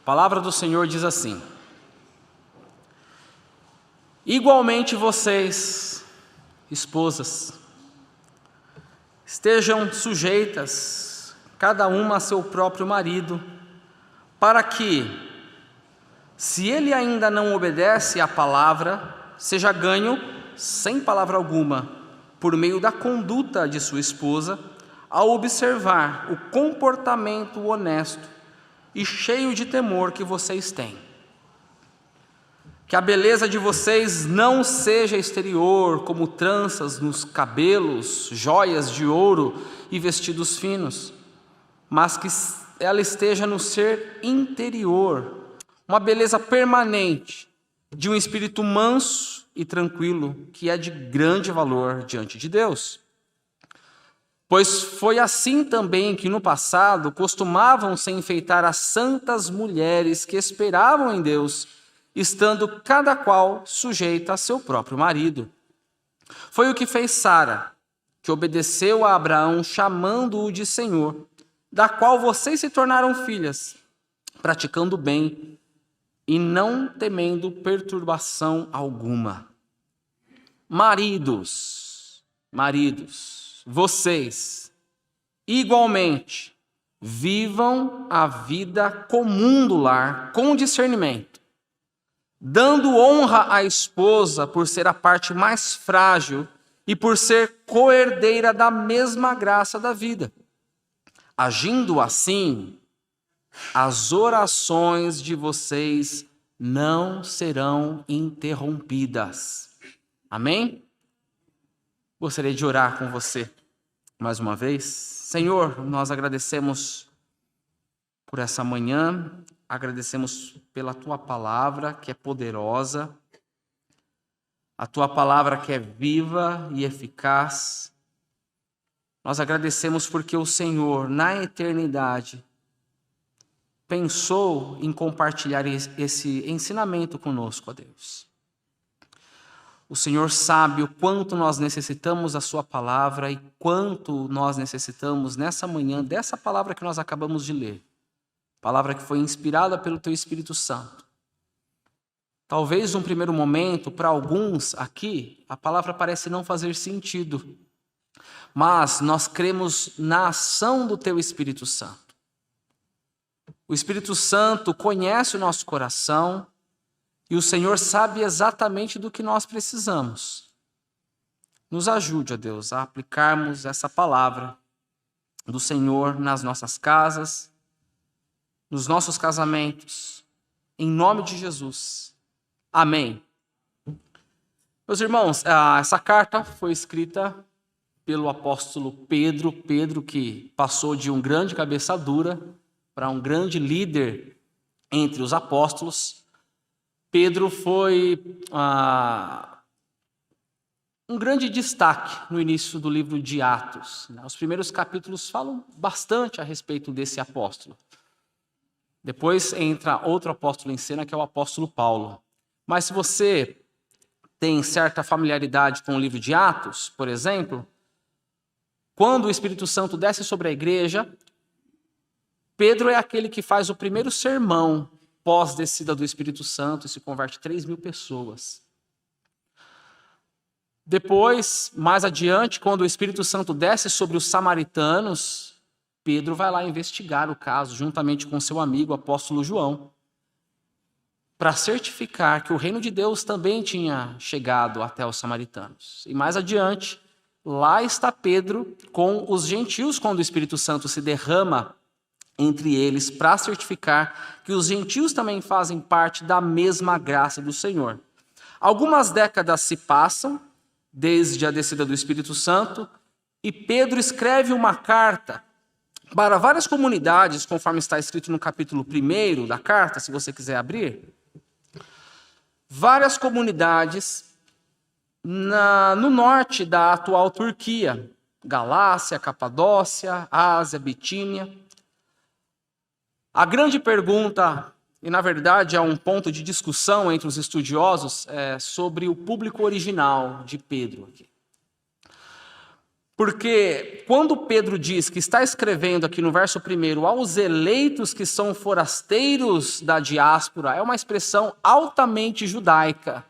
palavra do Senhor diz assim: igualmente vocês, esposas, estejam sujeitas, cada uma a seu próprio marido, para que, se ele ainda não obedece à palavra, seja ganho, sem palavra alguma, por meio da conduta de sua esposa, ao observar o comportamento honesto e cheio de temor que vocês têm. Que a beleza de vocês não seja exterior, como tranças nos cabelos, joias de ouro e vestidos finos, mas que ela esteja no ser interior, uma beleza permanente, de um espírito manso e tranquilo, que é de grande valor diante de Deus. Pois foi assim também que no passado costumavam se enfeitar as santas mulheres que esperavam em Deus, estando cada qual sujeita a seu próprio marido. Foi o que fez Sara, que obedeceu a Abraão, chamando-o de Senhor, da qual vocês se tornaram filhas, praticando o bem e não temendo perturbação alguma. Maridos, vocês, igualmente, vivam a vida comum do lar com discernimento, dando honra à esposa por ser a parte mais frágil e por ser coerdeira da mesma graça da vida. Agindo assim, as orações de vocês não serão interrompidas. Amém? Gostaria de orar com você mais uma vez. Senhor, nós agradecemos por essa manhã, agradecemos pela Tua palavra que é poderosa, a Tua palavra que é viva e eficaz. Nós agradecemos porque o Senhor, na eternidade, pensou em compartilhar esse ensinamento conosco, ó Deus. O Senhor sabe o quanto nós necessitamos da Sua palavra e quanto nós necessitamos nessa manhã dessa palavra que nós acabamos de ler. Palavra que foi inspirada pelo Teu Espírito Santo. Talvez num primeiro momento, para alguns aqui, a palavra parece não fazer sentido. Mas nós cremos na ação do Teu Espírito Santo. O Espírito Santo conhece o nosso coração e o Senhor sabe exatamente do que nós precisamos. Nos ajude, ó Deus, a aplicarmos essa palavra do Senhor nas nossas casas, nos nossos casamentos, em nome de Jesus. Amém. Meus irmãos, essa carta foi escrita pelo apóstolo Pedro, que passou de um grande cabeça dura para um grande líder entre os apóstolos. Pedro foi um grande destaque no início do livro de Atos. Os primeiros capítulos falam bastante a respeito desse apóstolo. Depois entra outro apóstolo em cena, que é o apóstolo Paulo. Mas se você tem certa familiaridade com o livro de Atos, por exemplo, quando o Espírito Santo desce sobre a igreja, Pedro é aquele que faz o primeiro sermão pós-descida do Espírito Santo e se converte 3.000 pessoas. Depois, mais adiante, quando o Espírito Santo desce sobre os samaritanos, Pedro vai lá investigar o caso, juntamente com seu amigo, o apóstolo João, para certificar que o reino de Deus também tinha chegado até os samaritanos. E mais adiante, lá está Pedro com os gentios, quando o Espírito Santo se derrama entre eles, para certificar que os gentios também fazem parte da mesma graça do Senhor. Algumas décadas se passam, desde a descida do Espírito Santo, e Pedro escreve uma carta para várias comunidades, conforme está escrito no capítulo 1 da carta, se você quiser abrir. Várias comunidades no norte da atual Turquia, Galácia, Capadócia, Ásia, Bitínia. A grande pergunta, e na verdade é um ponto de discussão entre os estudiosos, é sobre o público original de Pedro. Porque quando Pedro diz que está escrevendo aqui no verso 1 aos eleitos que são forasteiros da diáspora, é uma expressão altamente judaica.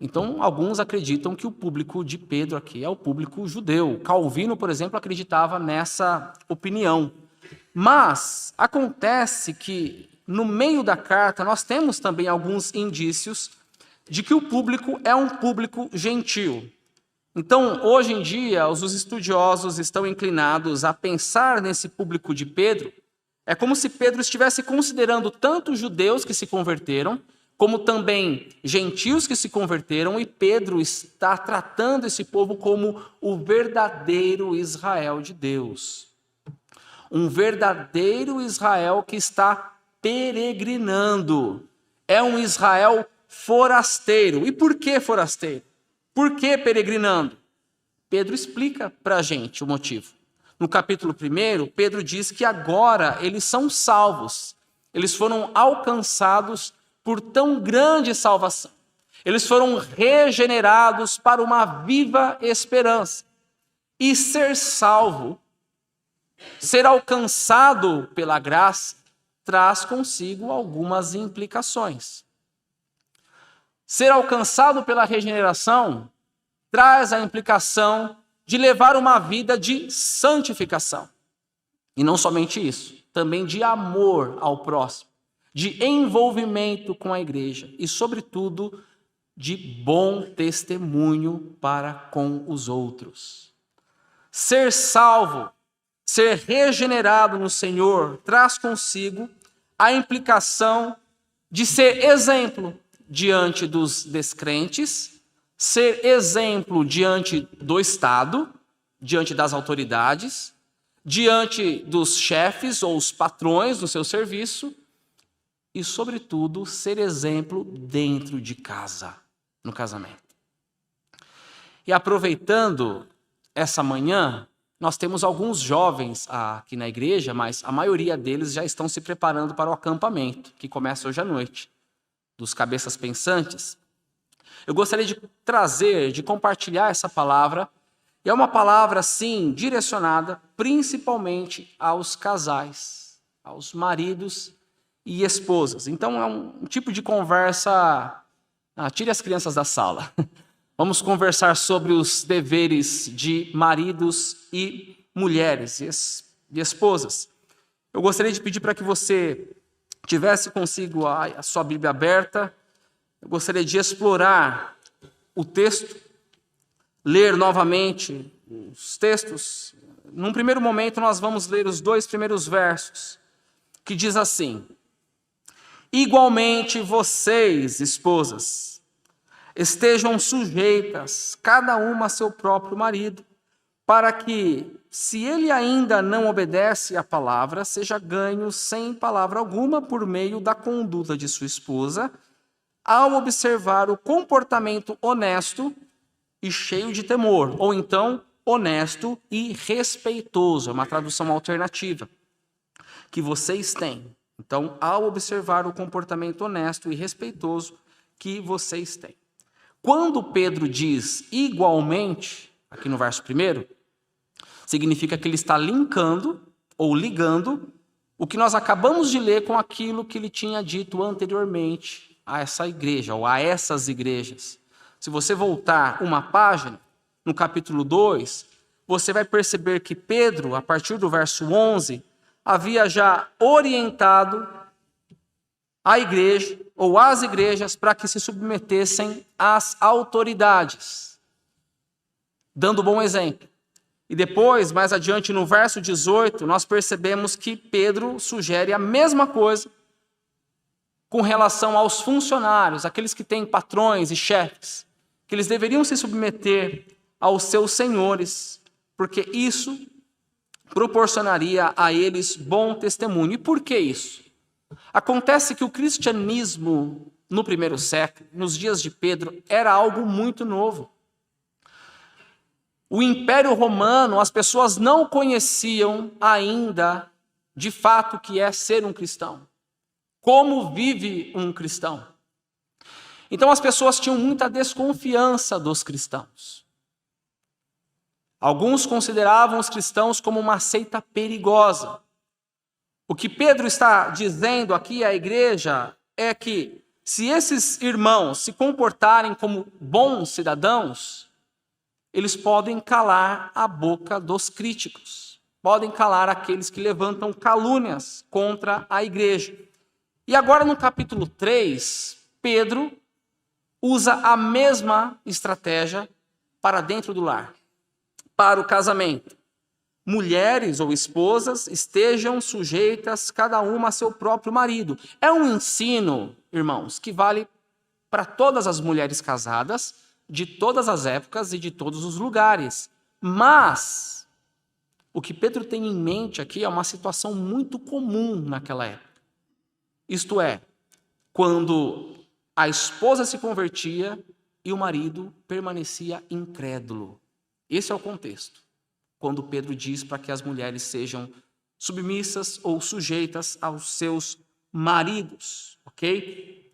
Então, alguns acreditam que o público de Pedro aqui é o público judeu. Calvino, por exemplo, acreditava nessa opinião. Mas acontece que no meio da carta nós temos também alguns indícios de que o público é um público gentil. Então, hoje em dia, os estudiosos estão inclinados a pensar nesse público de Pedro. É como se Pedro estivesse considerando tanto judeus que se converteram, como também gentios que se converteram, e Pedro está tratando esse povo como o verdadeiro Israel de Deus. Um verdadeiro Israel que está peregrinando. É um Israel forasteiro. E por que forasteiro? Por que peregrinando? Pedro explica para a gente o motivo. No capítulo 1, Pedro diz que agora eles são salvos. Eles foram alcançados por tão grande salvação. Eles foram regenerados para uma viva esperança. E ser salvo, ser alcançado pela graça, traz consigo algumas implicações. Ser alcançado pela regeneração traz a implicação de levar uma vida de santificação. E não somente isso, também de amor ao próximo, de envolvimento com a igreja e, sobretudo, de bom testemunho para com os outros. Ser salvo, ser regenerado no Senhor, traz consigo a implicação de ser exemplo diante dos descrentes, ser exemplo diante do Estado, diante das autoridades, diante dos chefes ou os patrões do seu serviço e, sobretudo, ser exemplo dentro de casa, no casamento. E aproveitando essa manhã, nós temos alguns jovens aqui na igreja, mas a maioria deles já estão se preparando para o acampamento, que começa hoje à noite, dos cabeças pensantes. Eu gostaria de trazer, de compartilhar essa palavra, e é uma palavra, sim, direcionada principalmente aos casais, aos maridos e esposas. Então é um tipo de conversa, tire as crianças da sala. Vamos conversar sobre os deveres de maridos e mulheres e esposas. Eu gostaria de pedir para que você tivesse consigo a sua Bíblia aberta. Eu gostaria de explorar o texto, ler novamente os textos. Num primeiro momento, nós vamos ler os 2 primeiros versos, que diz assim: igualmente vocês, esposas, estejam sujeitas, cada uma a seu próprio marido, para que, se ele ainda não obedece à palavra, seja ganho sem palavra alguma por meio da conduta de sua esposa, ao observar o comportamento honesto e cheio de temor, ou então honesto e respeitoso, é uma tradução alternativa que vocês têm. Então, ao observar o comportamento honesto e respeitoso que vocês têm. Quando Pedro diz igualmente, aqui no verso 1, significa que ele está linkando ou ligando o que nós acabamos de ler com aquilo que ele tinha dito anteriormente a essa igreja, ou a essas igrejas. Se você voltar uma página, no capítulo 2, você vai perceber que Pedro, a partir do verso 11, havia já orientado a igreja, ou as igrejas, para que se submetessem às autoridades, dando bom exemplo. E depois, mais adiante, no verso 18, nós percebemos que Pedro sugere a mesma coisa com relação aos funcionários, aqueles que têm patrões e chefes, que eles deveriam se submeter aos seus senhores, porque isso proporcionaria a eles bom testemunho. E por que isso? Acontece que o cristianismo, no primeiro século, nos dias de Pedro, era algo muito novo. O Império Romano, as pessoas não conheciam ainda, de fato, o que é ser um cristão. Como vive um cristão. Então as pessoas tinham muita desconfiança dos cristãos. Alguns consideravam os cristãos como uma seita perigosa. O que Pedro está dizendo aqui à igreja é que se esses irmãos se comportarem como bons cidadãos, eles podem calar a boca dos críticos, podem calar aqueles que levantam calúnias contra a igreja. E agora no capítulo 3, Pedro usa a mesma estratégia para dentro do lar, para o casamento. Mulheres ou esposas estejam sujeitas cada uma a seu próprio marido. É um ensino, irmãos, que vale para todas as mulheres casadas, de todas as épocas e de todos os lugares. Mas o que Pedro tem em mente aqui é uma situação muito comum naquela época. Isto é, quando a esposa se convertia e o marido permanecia incrédulo. Esse é o contexto, quando Pedro diz para que as mulheres sejam submissas ou sujeitas aos seus maridos, ok?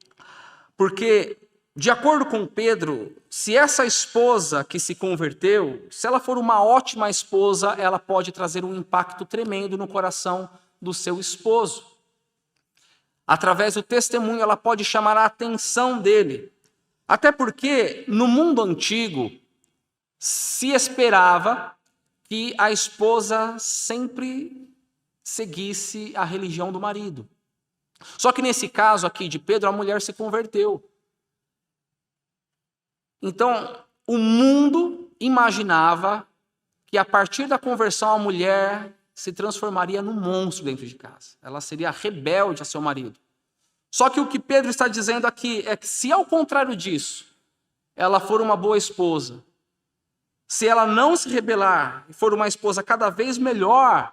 Porque, de acordo com Pedro, se essa esposa que se converteu, se ela for uma ótima esposa, ela pode trazer um impacto tremendo no coração do seu esposo. Através do testemunho, ela pode chamar a atenção dele. Até porque, no mundo antigo, se esperava que a esposa sempre seguisse a religião do marido. Só que nesse caso aqui de Pedro, a mulher se converteu. Então, o mundo imaginava que a partir da conversão a mulher se transformaria num monstro dentro de casa. Ela seria rebelde a seu marido. Só que o que Pedro está dizendo aqui é que se ao contrário disso, ela for uma boa esposa, se ela não se rebelar e for uma esposa cada vez melhor,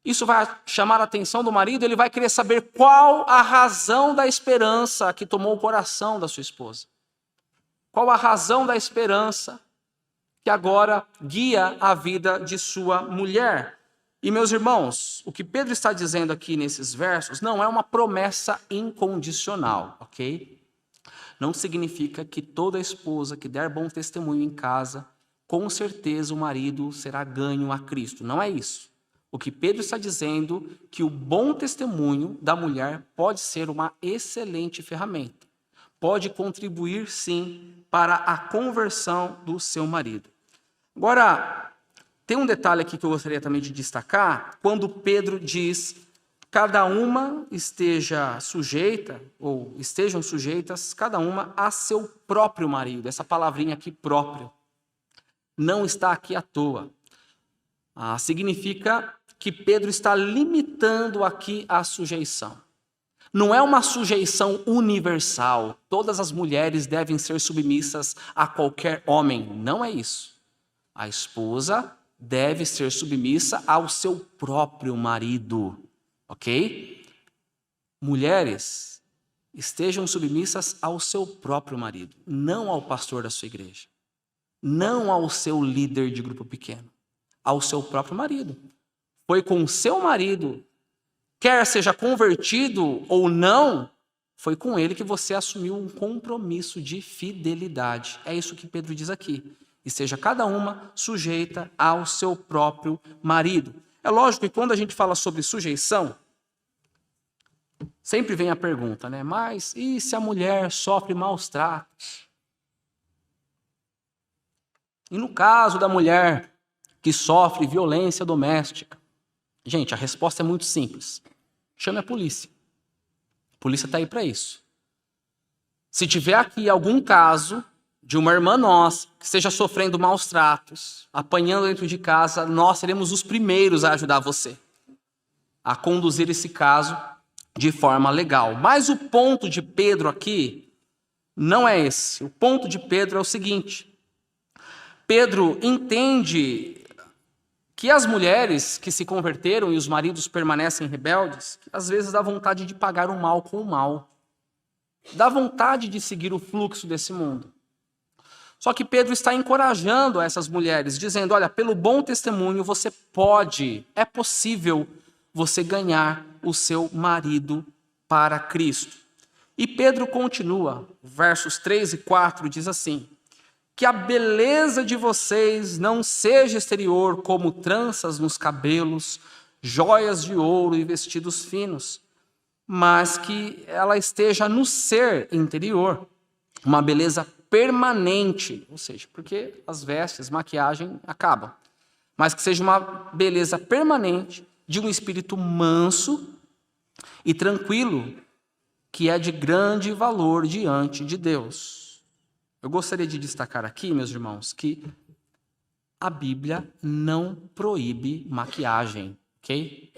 isso vai chamar a atenção do marido, ele vai querer saber qual a razão da esperança que tomou o coração da sua esposa. Qual a razão da esperança que agora guia a vida de sua mulher. E, meus irmãos, o que Pedro está dizendo aqui nesses versos não é uma promessa incondicional, ok? Não significa que toda esposa que der bom testemunho em casa, com certeza o marido será ganho a Cristo. Não é isso. O que Pedro está dizendo é que o bom testemunho da mulher pode ser uma excelente ferramenta. Pode contribuir, sim, para a conversão do seu marido. Agora, tem um detalhe aqui que eu gostaria também de destacar, quando Pedro diz, cada uma esteja sujeita, ou estejam sujeitas, cada uma a seu próprio marido. Essa palavrinha aqui, próprio, não está aqui à toa. Significa que Pedro está limitando aqui a sujeição. Não é uma sujeição universal. Todas as mulheres devem ser submissas a qualquer homem. Não é isso. A esposa deve ser submissa ao seu próprio marido. Ok? Mulheres, estejam submissas ao seu próprio marido, não ao pastor da sua igreja, não ao seu líder de grupo pequeno, ao seu próprio marido. Foi com o seu marido, quer seja convertido ou não, foi com ele que você assumiu um compromisso de fidelidade. É isso que Pedro diz aqui. E seja cada uma sujeita ao seu próprio marido. É lógico que quando a gente fala sobre sujeição, sempre vem a pergunta, né? Mas e se a mulher sofre maus tratos? E no caso da mulher que sofre violência doméstica? Gente, a resposta é muito simples. Chame a polícia. A polícia está aí para isso. Se tiver aqui algum caso de uma irmã nossa que esteja sofrendo maus tratos, apanhando dentro de casa, nós seremos os primeiros a ajudar você a conduzir esse caso de forma legal. Mas o ponto de Pedro aqui não é esse. O ponto de Pedro é o seguinte. Pedro entende que as mulheres que se converteram e os maridos permanecem rebeldes, às vezes dá vontade de pagar o mal com o mal. Dá vontade de seguir o fluxo desse mundo. Só que Pedro está encorajando essas mulheres, dizendo, olha, pelo bom testemunho você pode, é possível você ganhar o seu marido para Cristo. E Pedro continua, versos 3 e 4 diz assim, que a beleza de vocês não seja exterior, como tranças nos cabelos, joias de ouro e vestidos finos, mas que ela esteja no ser interior, uma beleza permanente, ou seja, porque as vestes, maquiagem acabam, mas que seja uma beleza permanente de um espírito manso e tranquilo, que é de grande valor diante de Deus. Eu gostaria de destacar aqui, meus irmãos, que a Bíblia não proíbe maquiagem, ok?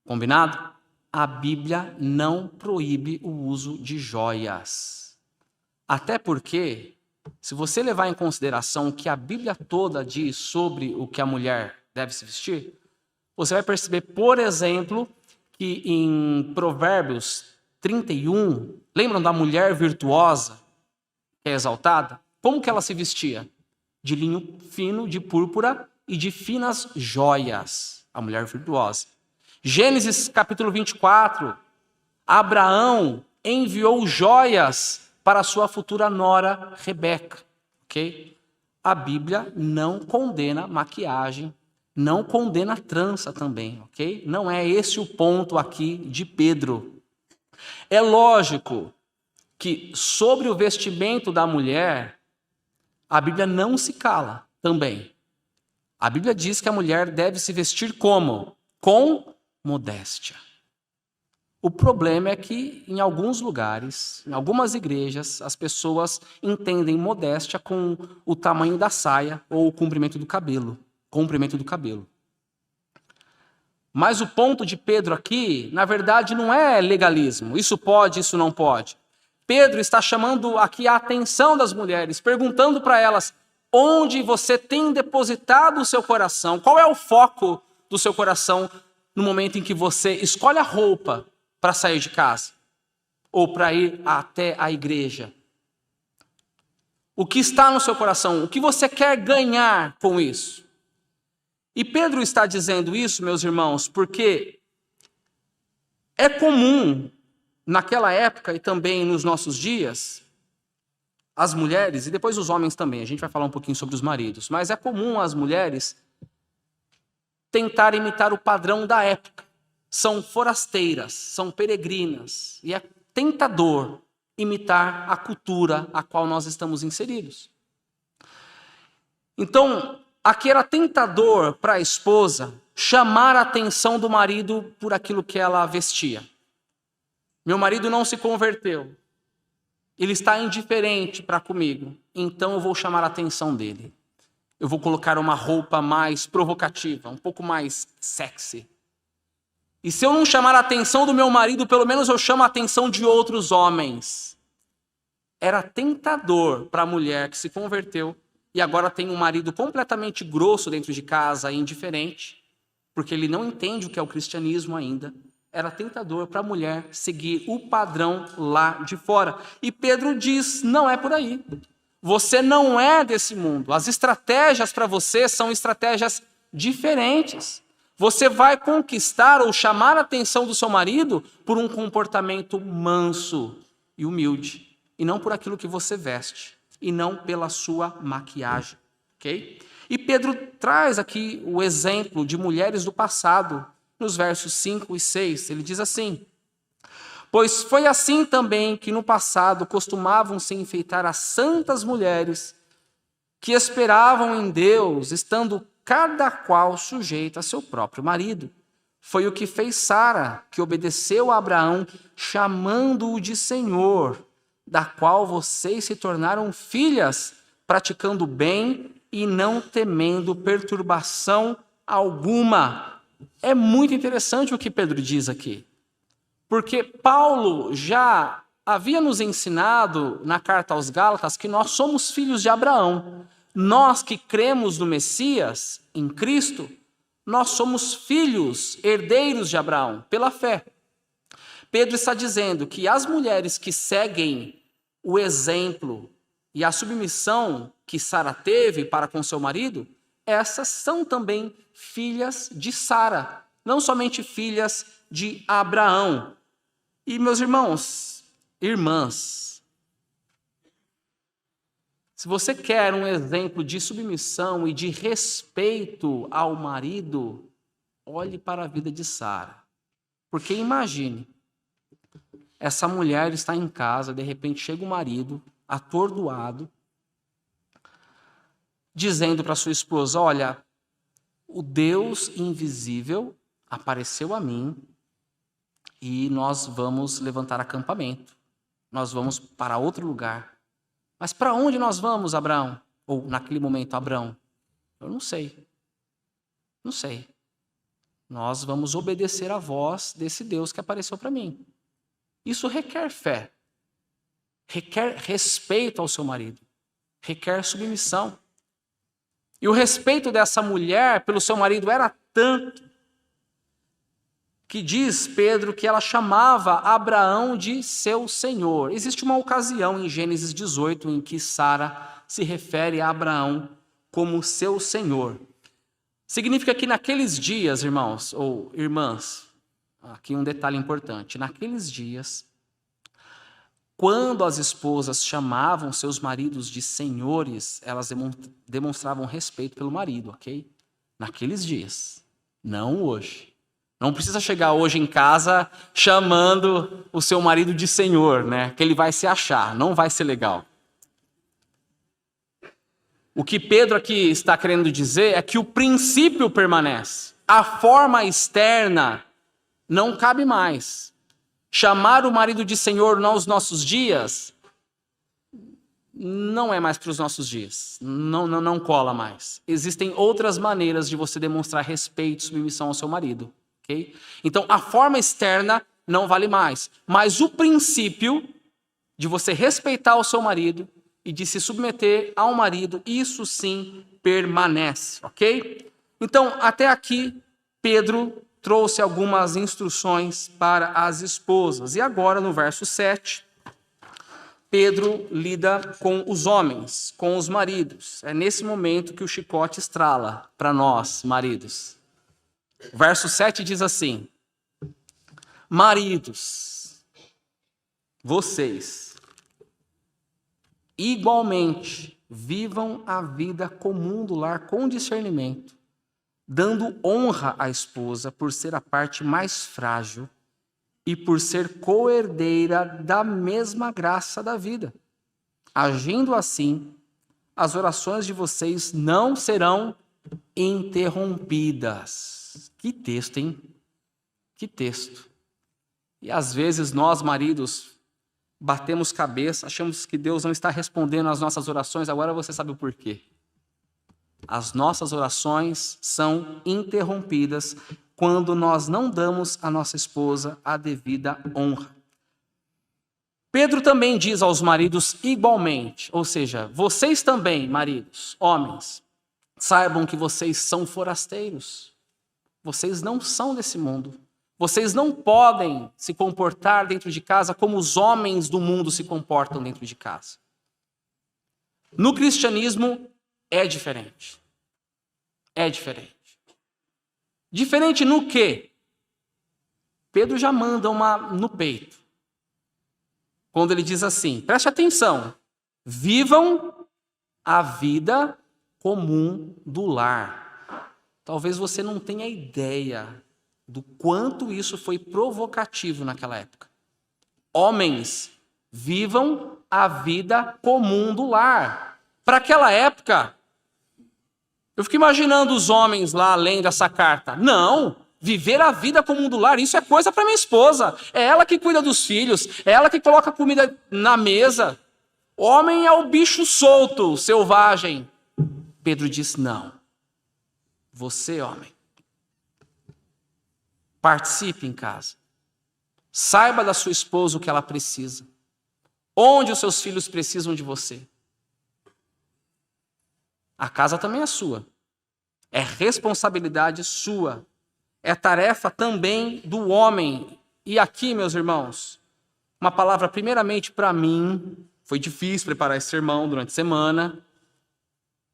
Combinado? A Bíblia não proíbe o uso de joias. Até porque, se você levar em consideração o que a Bíblia toda diz sobre o que a mulher deve se vestir, você vai perceber, por exemplo, que em Provérbios 31, lembram da mulher virtuosa, que é exaltada? Como que ela se vestia? De linho fino, de púrpura e de finas joias, a mulher virtuosa. Gênesis capítulo 24, Abraão enviou joias para sua futura nora Rebeca, ok? A Bíblia não condena maquiagem, não condena trança também, ok? Não é esse o ponto aqui de Pedro. É lógico que sobre o vestimento da mulher, a Bíblia não se cala também. A Bíblia diz que a mulher deve se vestir como? Com modéstia. O problema é que em alguns lugares, em algumas igrejas, as pessoas entendem modéstia com o tamanho da saia ou o comprimento do cabelo. Mas o ponto de Pedro aqui, na verdade, não é legalismo. Isso pode, isso não pode. Pedro está chamando aqui a atenção das mulheres, perguntando para elas onde você tem depositado o seu coração, qual é o foco do seu coração no momento em que você escolhe a roupa para sair de casa ou para ir até a igreja. O que está no seu coração? O que você quer ganhar com isso? E Pedro está dizendo isso, meus irmãos, porque é comum naquela época e também nos nossos dias, as mulheres, e depois os homens também, a gente vai falar um pouquinho sobre os maridos, mas é comum as mulheres tentar imitar o padrão da época. São forasteiras, são peregrinas, e é tentador imitar a cultura a qual nós estamos inseridos. Então, aqui era tentador para a esposa chamar a atenção do marido por aquilo que ela vestia. Meu marido não se converteu, ele está indiferente para comigo, então eu vou chamar a atenção dele. Eu vou colocar uma roupa mais provocativa, um pouco mais sexy. E se eu não chamar a atenção do meu marido, pelo menos eu chamo a atenção de outros homens. Era tentador para a mulher que se converteu e agora tem um marido completamente grosso dentro de casa, indiferente, porque ele não entende o que é o cristianismo ainda. Era tentador para a mulher seguir o padrão lá de fora. E Pedro diz, não é por aí. Você não é desse mundo. As estratégias para você são estratégias diferentes. Você vai conquistar ou chamar a atenção do seu marido por um comportamento manso e humilde. E não por aquilo que você veste. E não pela sua maquiagem. Ok? E Pedro traz aqui o exemplo de mulheres do passado, nos versos 5 e 6. Ele diz assim: pois foi assim também que no passado costumavam se enfeitar as santas mulheres que esperavam em Deus, estando cada qual sujeita a seu próprio marido. Foi o que fez Sara, que obedeceu a Abraão, chamando-o de Senhor, da qual vocês se tornaram filhas, praticando o bem e não temendo perturbação alguma. É muito interessante o que Pedro diz aqui. Porque Paulo já havia nos ensinado na carta aos Gálatas que nós somos filhos de Abraão. Nós que cremos no Messias, em Cristo, nós somos filhos, herdeiros de Abraão, pela fé. Pedro está dizendo que as mulheres que seguem o exemplo e a submissão que Sara teve para com seu marido, essas são também filhas de Sara, não somente filhas de Abraão. E, meus irmãos, irmãs, Se você quer um exemplo de submissão e de respeito ao marido, olhe para a vida de Sara. Porque imagine, essa mulher está em casa, de repente chega o marido, atordoado, dizendo para sua esposa: olha, o Deus invisível apareceu a mim e nós vamos levantar acampamento. Nós vamos para outro lugar. Mas para onde nós vamos, Abraão? Ou naquele momento, Abraão? Eu não sei. Não sei. Nós vamos obedecer à voz desse Deus que apareceu para mim. Isso requer fé. Requer respeito ao seu marido. Requer submissão. E o respeito dessa mulher pelo seu marido era tanto que diz Pedro que ela chamava Abraão de seu senhor. Existe uma ocasião em Gênesis 18 em que Sara se refere a Abraão como seu senhor. Significa que naqueles dias, irmãos ou irmãs, aqui um detalhe importante, naqueles dias, quando as esposas chamavam seus maridos de senhores, elas demonstravam respeito pelo marido, ok? Naqueles dias, não hoje. Não precisa chegar hoje em casa chamando o seu marido de senhor, né? Que ele vai se achar, não vai ser legal. O que Pedro aqui está querendo dizer é que o princípio permanece. A forma externa não cabe mais. Chamar o marido de senhor nos nossos dias não é mais para os nossos dias. Não cola mais. Existem outras maneiras de você demonstrar respeito e submissão ao seu marido. Okay? Então, a forma externa não vale mais. Mas o princípio de você respeitar o seu marido e de se submeter ao marido, isso sim permanece. Ok? Então, até aqui, Pedro trouxe algumas instruções para as esposas. E agora, no verso 7, Pedro lida com os homens, com os maridos. É nesse momento que o chicote estrala para nós, maridos. O verso 7 diz assim: maridos, vocês, igualmente, vivam a vida comum do lar com discernimento, dando honra à esposa por ser a parte mais frágil e por ser coerdeira da mesma graça da vida. Agindo assim, as orações de vocês não serão interrompidas. Que texto, hein? Que texto. E às vezes nós, maridos, batemos cabeça, achamos que Deus não está respondendo às nossas orações, agora você sabe o porquê. As nossas orações são interrompidas quando nós não damos à nossa esposa a devida honra. Pedro também diz aos maridos igualmente, ou seja, vocês também, maridos, homens, saibam que vocês são forasteiros. Vocês não são desse mundo. Vocês não podem se comportar dentro de casa como os homens do mundo se comportam dentro de casa. No cristianismo é diferente. É diferente. Diferente no quê? Pedro já manda uma no peito. Quando ele diz assim, preste atenção, vivam a vida comum do lar. Talvez você não tenha ideia do quanto isso foi provocativo naquela época. Homens, vivam a vida comum do lar. Para aquela época, eu fico imaginando os homens lá lendo essa carta. Não, viver a vida comum do lar, isso é coisa para minha esposa. É ela que cuida dos filhos, é ela que coloca comida na mesa. Homem é o bicho solto, selvagem. Pedro diz, não. Você, homem, participe em casa. Saiba da sua esposa o que ela precisa. Onde os seus filhos precisam de você. A casa também é sua. É responsabilidade sua. É tarefa também do homem. E aqui, meus irmãos, uma palavra primeiramente para mim. Foi difícil preparar esse sermão durante a semana.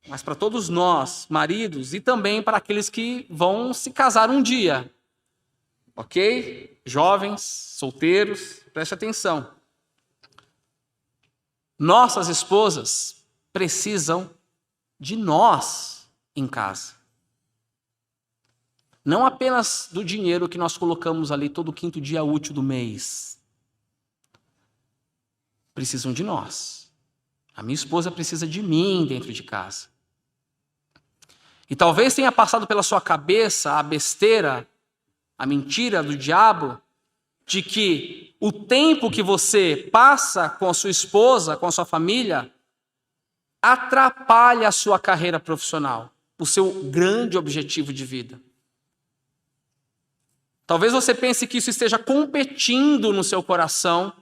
Mas para todos nós, maridos, e também para aqueles que vão se casar um dia. Ok? Jovens, solteiros, preste atenção. Nossas esposas precisam de nós em casa. Não apenas do dinheiro que nós colocamos ali todo quinto dia útil do mês. Precisam de nós. A minha esposa precisa de mim dentro de casa. E talvez tenha passado pela sua cabeça a besteira, a mentira do diabo, de que o tempo que você passa com a sua esposa, com a sua família, atrapalha a sua carreira profissional, o seu grande objetivo de vida. Talvez você pense que isso esteja competindo no seu coração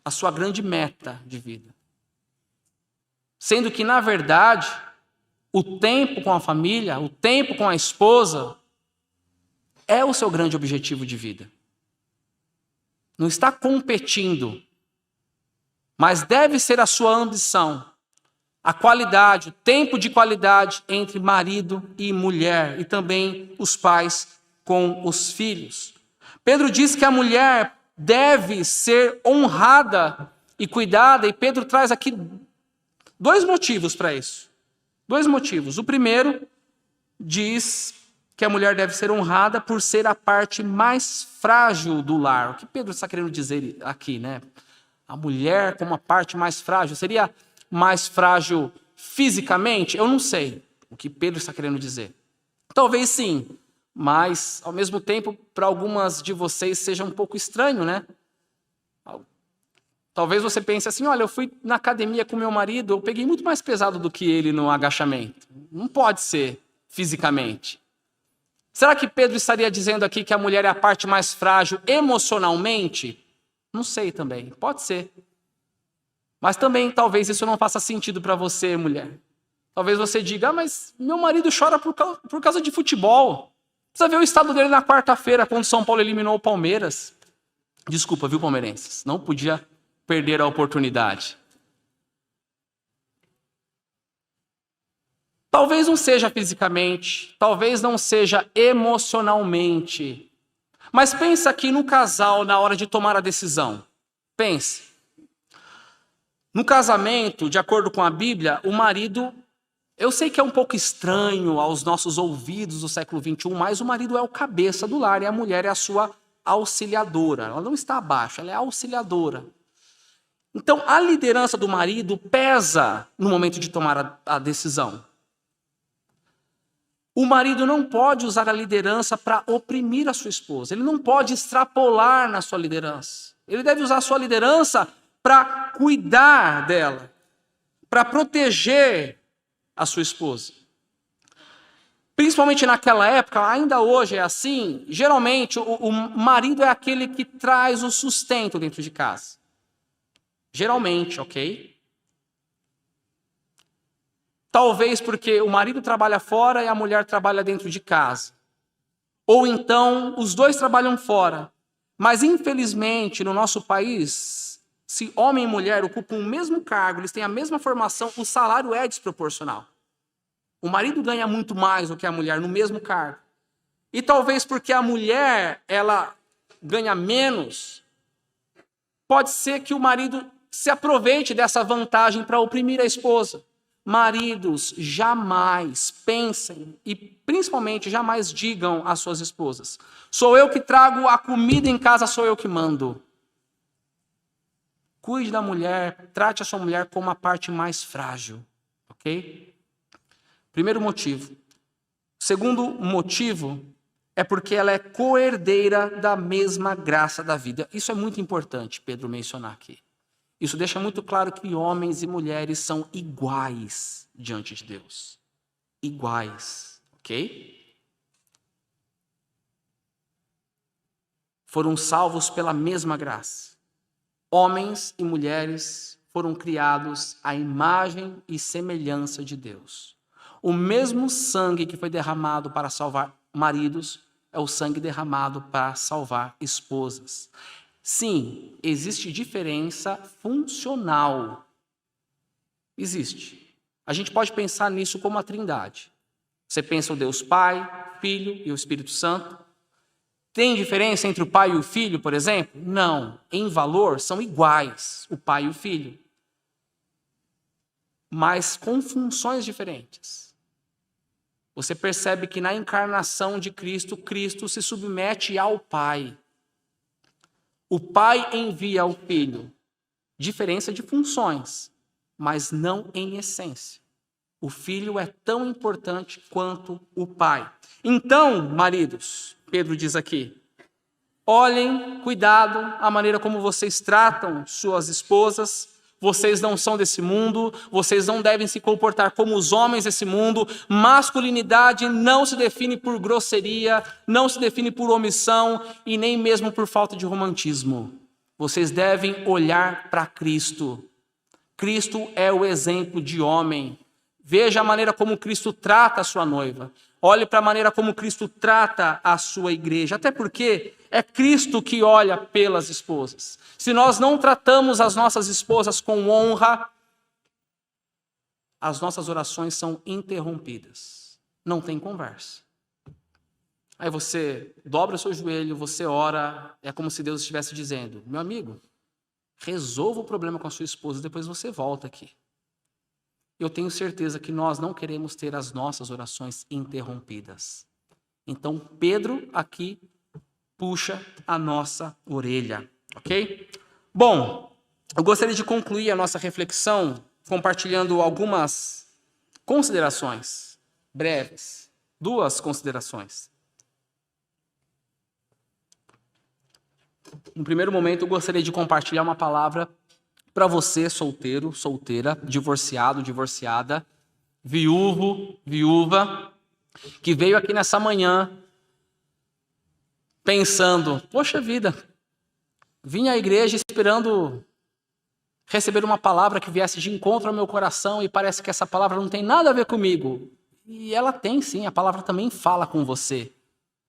a sua grande meta de vida. Sendo que, na verdade, o tempo com a família, o tempo com a esposa, é o seu grande objetivo de vida. Não está competindo, mas deve ser a sua ambição. A qualidade, o tempo de qualidade entre marido e mulher, e também os pais com os filhos. Pedro diz que a mulher deve ser honrada e cuidada, e Pedro traz aqui 2 motivos para isso. 2 motivos. O primeiro diz que a mulher deve ser honrada por ser a parte mais frágil do lar. O que Pedro está querendo dizer aqui, né? A mulher como a parte mais frágil. Seria mais frágil fisicamente? Eu não sei o que Pedro está querendo dizer. Talvez sim, mas ao mesmo tempo, para algumas de vocês seja um pouco estranho, né? Talvez você pense assim, olha, eu fui na academia com meu marido, eu peguei muito mais pesado do que ele no agachamento. Não pode ser fisicamente. Será que Pedro estaria dizendo aqui que a mulher é a parte mais frágil emocionalmente? Não sei também, pode ser. Mas também talvez isso não faça sentido para você, mulher. Talvez você diga, mas meu marido chora por causa de futebol. Precisa ver o estado dele na quarta-feira, quando São Paulo eliminou o Palmeiras. Desculpa, viu, palmeirenses? Não podia perder a oportunidade. Talvez não seja fisicamente, talvez não seja emocionalmente. Mas pensa aqui no casal na hora de tomar a decisão. Pense. No casamento, de acordo com a Bíblia, o marido, eu sei que é um pouco estranho aos nossos ouvidos do século XXI, mas o marido é o cabeça do lar e a mulher é a sua auxiliadora. Ela não está abaixo, ela é auxiliadora. Então, a liderança do marido pesa no momento de tomar a decisão. O marido não pode usar a liderança para oprimir a sua esposa. Ele não pode extrapolar na sua liderança. Ele deve usar a sua liderança para cuidar dela, para proteger a sua esposa. Principalmente naquela época, ainda hoje é assim, geralmente o marido é aquele que traz o sustento dentro de casa. Geralmente, ok? Talvez porque o marido trabalha fora e a mulher trabalha dentro de casa. Ou então, os dois trabalham fora. Mas, infelizmente, no nosso país, se homem e mulher ocupam o mesmo cargo, eles têm a mesma formação, o salário é desproporcional. O marido ganha muito mais do que a mulher no mesmo cargo. E talvez porque a mulher, ela ganha menos, pode ser que o marido se aproveite dessa vantagem para oprimir a esposa. Maridos, jamais pensem e principalmente jamais digam às suas esposas: sou eu que trago a comida em casa, sou eu que mando. Cuide da mulher, trate a sua mulher como a parte mais frágil, ok? Primeiro motivo. Segundo motivo é porque ela é coerdeira da mesma graça da vida. Isso é muito importante, Pedro, mencionar aqui. Isso deixa muito claro que homens e mulheres são iguais diante de Deus. Iguais, ok? Foram salvos pela mesma graça. Homens e mulheres foram criados à imagem e semelhança de Deus. O mesmo sangue que foi derramado para salvar maridos é o sangue derramado para salvar esposas. Sim, existe diferença funcional. Existe. A gente pode pensar nisso como a Trindade. Você pensa o Deus Pai, Filho e o Espírito Santo, Tem diferença entre o pai e o filho, por exemplo? Não. Em valor, são iguais, o pai e o filho. Mas com funções diferentes. Você percebe que na encarnação de Cristo, Cristo se submete ao Pai. O Pai envia ao Filho. Diferença de funções, mas não em essência. O Filho é tão importante quanto o Pai. Então, maridos, Pedro diz aqui, olhem, cuidado, a maneira como vocês tratam suas esposas. Vocês não são desse mundo, vocês não devem se comportar como os homens desse mundo. Masculinidade não se define por grosseria, não se define por omissão e nem mesmo por falta de romantismo. Vocês devem olhar para Cristo. Cristo é o exemplo de homem. Veja a maneira como Cristo trata a sua noiva. Olhe para a maneira como Cristo trata a sua igreja. Até porque é Cristo que olha pelas esposas. Se nós não tratamos as nossas esposas com honra, as nossas orações são interrompidas. Não tem conversa. Aí você dobra o seu joelho, você ora, é como se Deus estivesse dizendo, meu amigo, resolva o problema com a sua esposa, depois você volta aqui. Eu tenho certeza que nós não queremos ter as nossas orações interrompidas. Então, Pedro aqui puxa a nossa orelha, ok? Bom, eu gostaria de concluir a nossa reflexão compartilhando algumas considerações breves. 2 considerações. No primeiro momento, eu gostaria de compartilhar uma palavra para você, solteiro, solteira, divorciado, divorciada, viúvo, viúva, que veio aqui nessa manhã pensando, poxa vida, vim à igreja esperando receber uma palavra que viesse de encontro ao meu coração e parece que essa palavra não tem nada a ver comigo. E ela tem sim, a palavra também fala com você.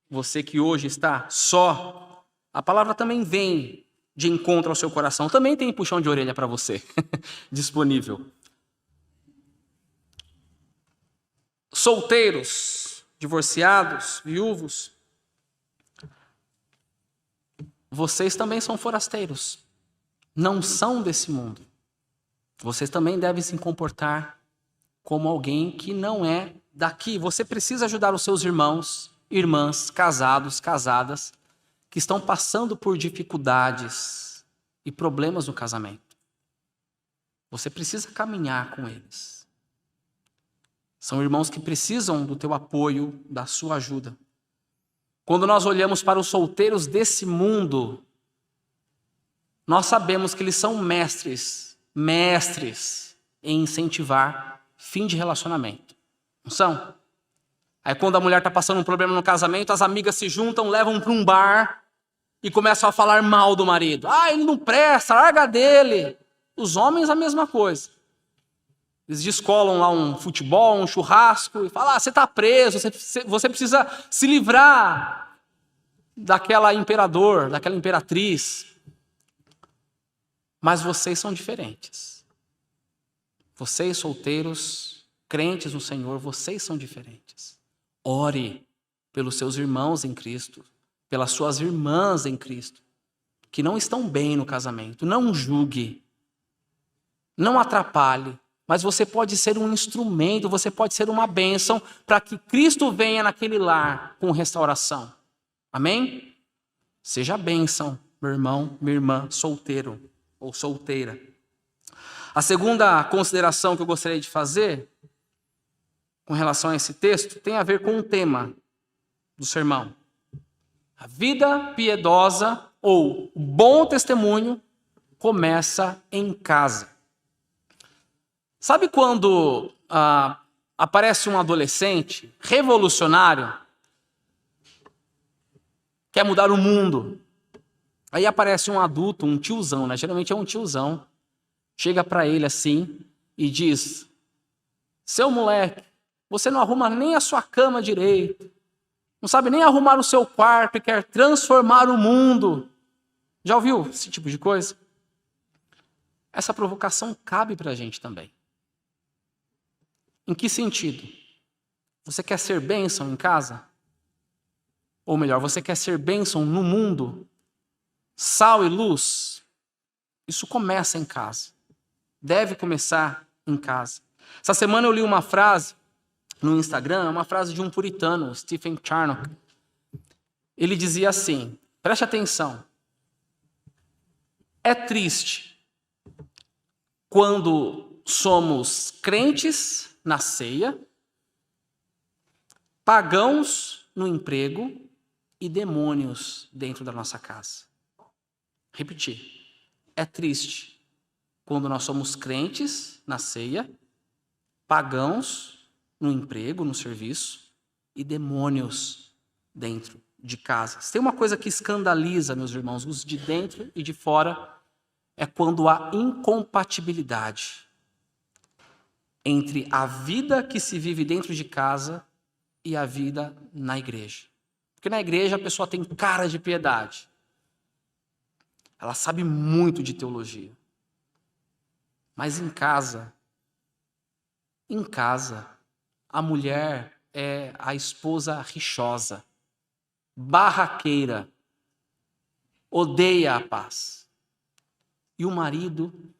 Você que hoje está só, a palavra também vem de encontro ao seu coração. Também tem puxão de orelha para você disponível. Solteiros, divorciados, viúvos, vocês também são forasteiros. Não são desse mundo. Vocês também devem se comportar como alguém que não é daqui. Você precisa ajudar os seus irmãos, irmãs, casados, casadas, que estão passando por dificuldades e problemas no casamento. Você precisa caminhar com eles. São irmãos que precisam do teu apoio, da sua ajuda. Quando nós olhamos para os solteiros desse mundo, nós sabemos que eles são mestres em incentivar fim de relacionamento. Não são? Aí quando a mulher está passando um problema no casamento, as amigas se juntam, levam para um bar e começam a falar mal do marido. Ah, ele não presta, larga dele. Os homens a mesma coisa. Eles descolam lá um futebol, um churrasco e falam, você está preso, você precisa se livrar daquela imperador, daquela imperatriz. Mas vocês são diferentes. Vocês solteiros, crentes no Senhor, vocês são diferentes. Ore pelos seus irmãos em Cristo, pelas suas irmãs em Cristo, que não estão bem no casamento. Não julgue, não atrapalhe, mas você pode ser um instrumento, você pode ser uma bênção para que Cristo venha naquele lar com restauração. Amém? Seja bênção, meu irmão, minha irmã, solteiro ou solteira. A segunda consideração que eu gostaria de fazer com relação a esse texto tem a ver com o tema do sermão. A vida piedosa ou bom testemunho começa em casa. Sabe quando aparece um adolescente revolucionário, quer mudar o mundo? Aí aparece um adulto, um tiozão, né? Geralmente é um tiozão, chega para ele assim e diz, seu moleque, você não arruma nem a sua cama direito, não sabe nem arrumar o seu quarto e quer transformar o mundo. Já ouviu esse tipo de coisa? Essa provocação cabe para a gente também. Em que sentido? Você quer ser bênção em casa? Ou melhor, você quer ser bênção no mundo? Sal e luz? Isso começa em casa. Deve começar em casa. Essa semana eu li uma frase no Instagram, uma frase de um puritano, Stephen Charnock. Ele dizia assim, preste atenção. É triste quando somos crentes na ceia, pagãos no emprego e demônios dentro da nossa casa. Repetir. É triste quando nós somos crentes na ceia, pagãos no emprego, no serviço e demônios dentro de casa. Se tem uma coisa que escandaliza, meus irmãos, os de dentro e de fora, é quando há incompatibilidade entre a vida que se vive dentro de casa e a vida na igreja. Porque na igreja a pessoa tem cara de piedade. Ela sabe muito de teologia. Mas em casa, a mulher é a esposa rixosa, barraqueira, odeia a paz. E o marido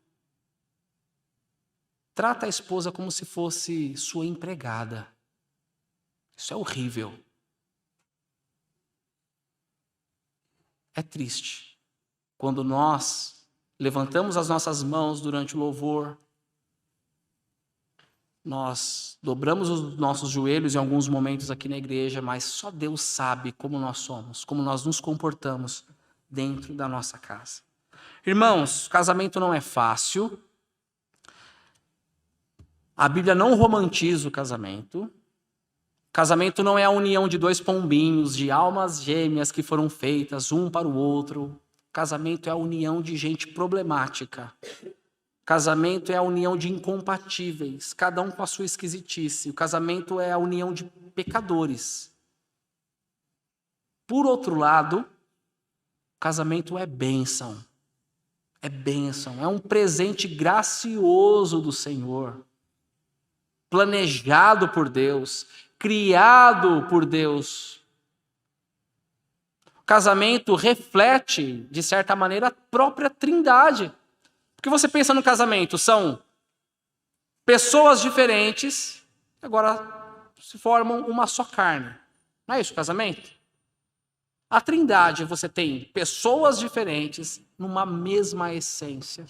trata a esposa como se fosse sua empregada. Isso é horrível. É triste quando nós levantamos as nossas mãos durante o louvor, nós dobramos os nossos joelhos em alguns momentos aqui na igreja, mas só Deus sabe como nós somos, como nós nos comportamos dentro da nossa casa. Irmãos, casamento não é fácil. A Bíblia não romantiza o casamento. Casamento não é a união de dois pombinhos, de almas gêmeas que foram feitas um para o outro. Casamento é a união de gente problemática. Casamento é a união de incompatíveis, cada um com a sua esquisitice. O casamento é a união de pecadores. Por outro lado, o casamento é bênção. É bênção, é um presente gracioso do Senhor. Planejado por Deus, criado por Deus. O casamento reflete, de certa maneira, a própria Trindade. Porque você pensa no casamento, são pessoas diferentes, agora se formam uma só carne. Não é isso o casamento? A Trindade, você tem pessoas diferentes numa mesma essência,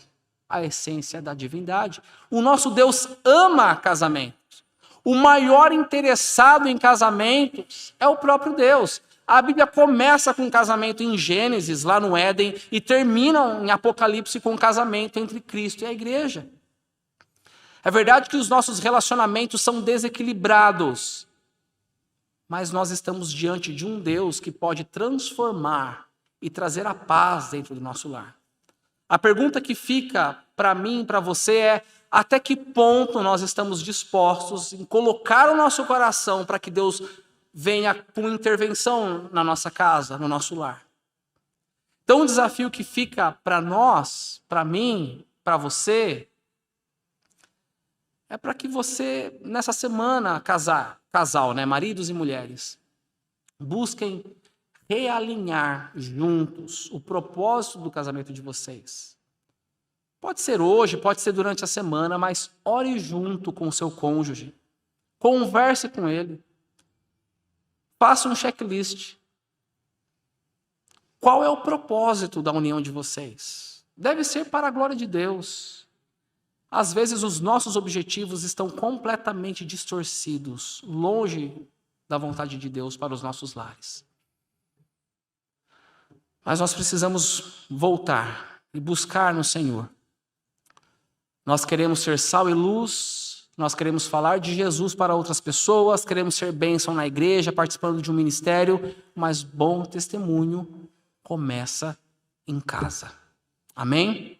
a essência da divindade. O nosso Deus ama casamentos. O maior interessado em casamentos é o próprio Deus. A Bíblia começa com um casamento em Gênesis, lá no Éden, e termina em Apocalipse com um casamento entre Cristo e a igreja. É verdade que os nossos relacionamentos são desequilibrados, mas nós estamos diante de um Deus que pode transformar e trazer a paz dentro do nosso lar. A pergunta que fica para mim e para você é: até que ponto nós estamos dispostos em colocar o nosso coração para que Deus venha com intervenção na nossa casa, no nosso lar? Então o desafio que fica para nós, para mim, para você, é para que você, nessa semana, casal, né, maridos e mulheres, busquem realinhar juntos o propósito do casamento de vocês. Pode ser hoje, pode ser durante a semana, mas ore junto com o seu cônjuge. Converse com ele. Faça um checklist. Qual é o propósito da união de vocês? Deve ser para a glória de Deus. Às vezes os nossos objetivos estão completamente distorcidos, longe da vontade de Deus para os nossos lares. Mas nós precisamos voltar e buscar no Senhor. Nós queremos ser sal e luz, nós queremos falar de Jesus para outras pessoas, queremos ser bênção na igreja, participando de um ministério, mas bom testemunho começa em casa. Amém?